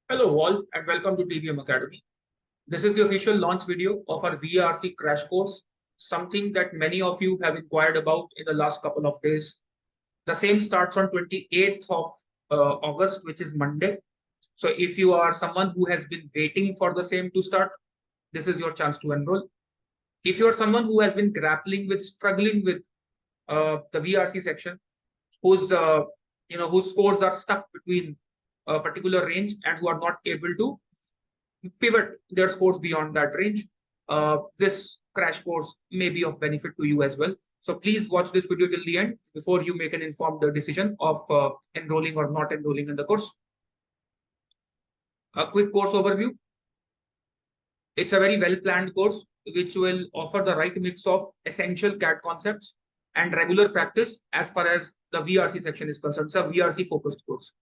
Hello all and welcome to TVM Academy. This is the official launch video of our VARC Crash Course, something that many of you have inquired about in the last couple of days. The same starts on 28th of August, which is Monday. So if you are someone who has been waiting for the same to start, this is your chance to enroll. If you are someone who has been struggling with the VRC section, whose whose scores are stuck between a particular range and who are not able to pivot their scores beyond that range, this crash course may be of benefit to you as well. So please watch this video till the end before you make an informed decision of enrolling or not enrolling in the course. A quick course overview. It's a very well-planned course which will offer the right mix of essential CAT concepts and regular practice as far as the VRC section is concerned. It's a VRC focused course.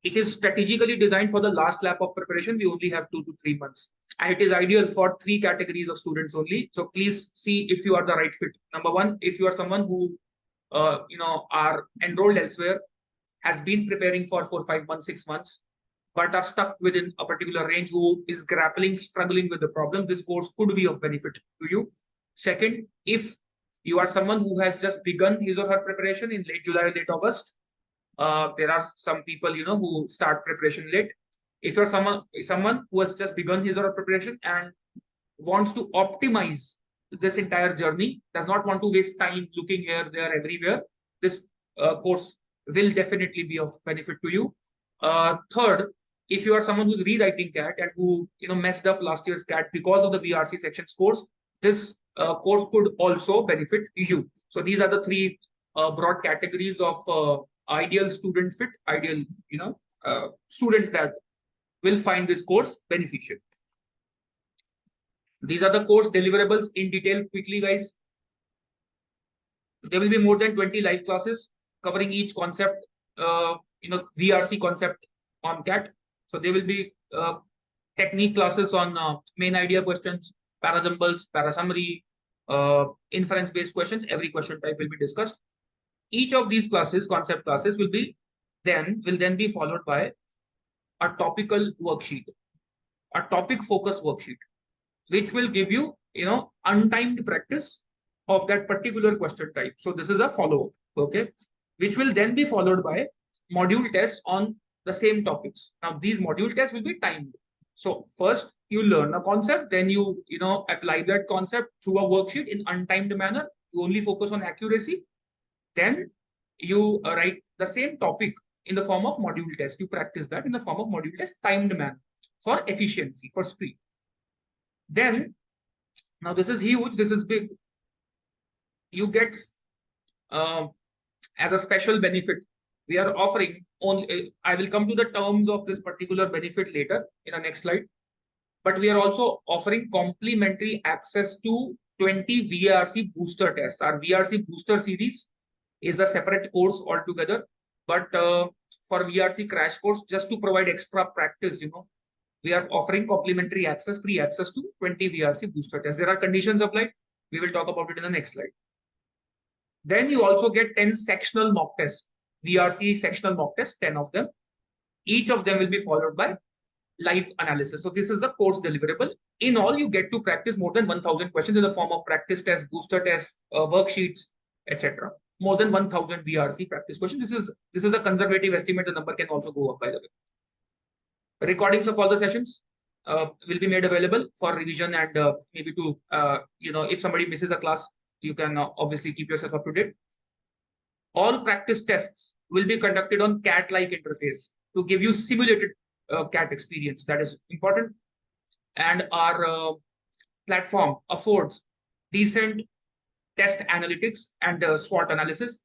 It is strategically designed for the last lap of preparation. We only have 2 to 3 months. And it is ideal for 3 categories of students only. So please see if you are the right fit. Number one, if you are someone who are enrolled elsewhere, has been preparing for 4, 5 months, 6 months, but are stuck within a particular range, who is struggling with the problem, this course could be of benefit to you. Second, if you are someone who has just begun his or her preparation in late July or late August, there are some people who start preparation late. If you're someone who has just begun his or her preparation and wants to optimize this entire journey, does not want to waste time looking here, there, everywhere, this course will definitely be of benefit to you. Third, if you are someone who's rewriting CAT and who messed up last year's CAT because of the VRC section scores, this course could also benefit you. So these are the 3 broad categories of ideal student fit, ideal students that will find this course beneficial. These are the course deliverables in detail quickly, guys. There will be more than 20 live classes covering each concept, VRC concept on CAT. So there will be technique classes on main idea questions, parajumbles, parasummary, inference-based questions. Every question type will be discussed. Each of these classes, concept classes, will then be followed by a topical worksheet, a topic focus worksheet, which will give you, untimed practice of that particular question type. So this is a follow-up, okay, which will then be followed by module tests on the same topics. Now these module tests will be timed. So first you learn a concept, then you apply that concept through a worksheet in untimed manner. You only focus on accuracy. Then you write the same topic in the form of module test. You practice that in the form of module test, timed manner, for efficiency, for speed. Then, now this is huge, this is big. You get, as a special benefit, we are offering only, I will come to the terms of this particular benefit later in the next slide, but we are also offering complimentary access to 20 VRC booster tests. Our VRC booster series is a separate course altogether, but for VRC crash course, just to provide extra practice, we are offering complimentary access, free access to 20 VRC booster tests. There are conditions applied. We will talk about it in the next slide. Then you also get 10 sectional mock tests, VRC sectional mock tests, 10 of them. Each of them will be followed by live analysis. So this is the course deliverable. In all, you get to practice more than 1,000 questions in the form of practice tests, booster tests, worksheets, etc. More than 1,000 VRC practice questions. This is a conservative estimate. The number can also go up, by the way. Recordings of all the sessions will be made available for revision and maybe to if somebody misses a class, you can obviously keep yourself up to date. All practice tests will be conducted on CAT-like interface to give you simulated CAT experience. That is important. And our platform affords decent test analytics and SWOT analysis.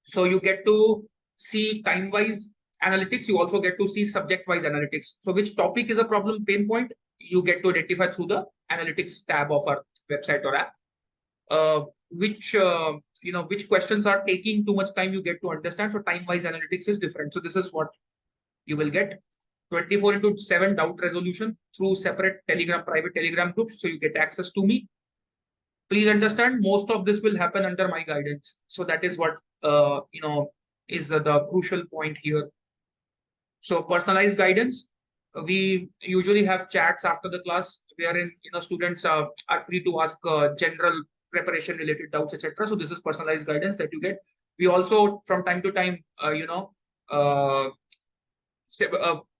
So you get to see time-wise analytics. You also get to see subject-wise analytics. So which topic is a problem pain point, you get to identify through the analytics tab of our website or app. Which questions are taking too much time, you get to understand. So time-wise analytics is different. So this is what you will get. 24/7 doubt resolution through separate private Telegram groups. So you get access to me. Please understand, most of this will happen under my guidance. So that is what is the crucial point here. So personalized guidance, we usually have chats after the class wherein students are free to ask general preparation related doubts, etc. So this is personalized guidance that you get. We also from time to time uh,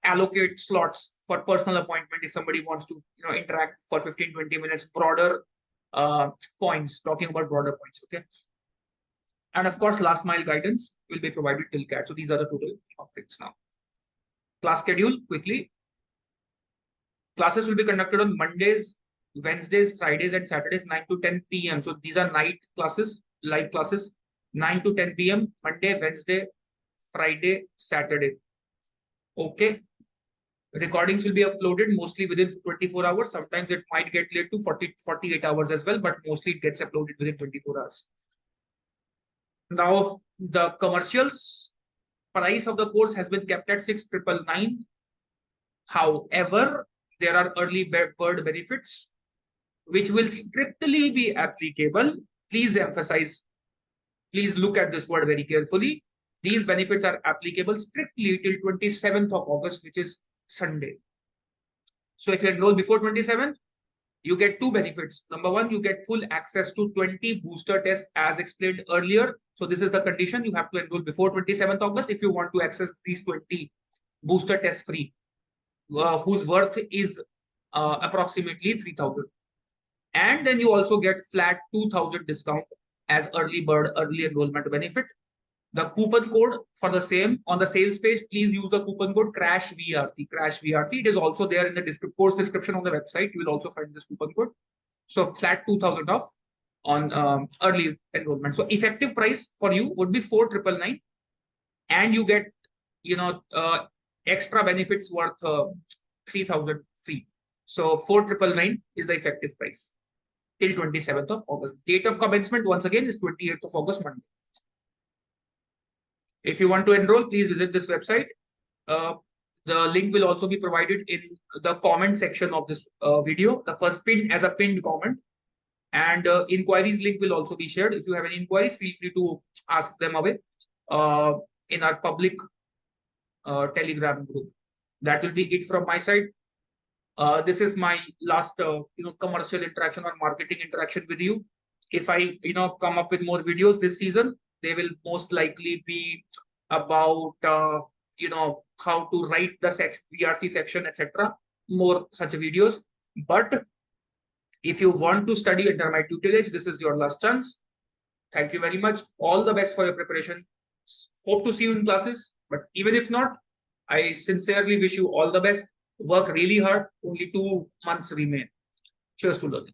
allocate slots for personal appointment if somebody wants to interact for 15-20 minutes, broader points, talking about broader points. Okay. And of course, last mile guidance will be provided till CAT. So these are the total topics now. Class schedule quickly. Classes will be conducted on Mondays, Wednesdays, Fridays, and Saturdays, 9 to 10 p.m. So these are night classes, live classes, 9 to 10 p.m. Monday, Wednesday, Friday, Saturday. Okay. Recordings will be uploaded mostly within 24 hours. Sometimes it might get late to 48 hours as well, but mostly it gets uploaded within 24 hours. Now, the commercials price of the course has been kept at 6,999. However, there are early bird benefits which will strictly be applicable. Please emphasize, please look at this word very carefully. These benefits are applicable strictly till 27th of August, which is Sunday. So if you enroll before 27th, you get two benefits. Number one, you get full access to 20 booster tests as explained earlier. So this is the condition. You have to enroll before 27th August if you want to access these 20 booster tests free, whose worth is approximately 3,000. And then you also get flat 2,000 discount as early bird, early enrollment benefit. The coupon code for the same on the sales page, please use the coupon code CRASH-VRC. CRASH-VRC. It is also there in the course description on the website. You will also find this coupon code. So flat 2,000 off on early enrollment. So effective price for you would be 4,999, and you get extra benefits worth 3,000 free. So 4,999 is the effective price till 27th of August. Date of commencement once again is 28th of August, Monday. If you want to enroll, please visit this website. The link will also be provided in the comment section of this video, the first pinned comment. And inquiries link will also be shared. If you have any inquiries, feel free to ask them away in our public Telegram group. That will be it from my side. This is my last commercial interaction or marketing interaction with you. If I come up with more videos this season, they will most likely be about how to write the VRC section, etc. More such videos. But if you want to study under my tutelage, this is your last chance. Thank you very much. All the best for your preparation. Hope to see you in classes. But even if not, I sincerely wish you all the best. Work really hard. Only 2 months remain. Cheers to learning.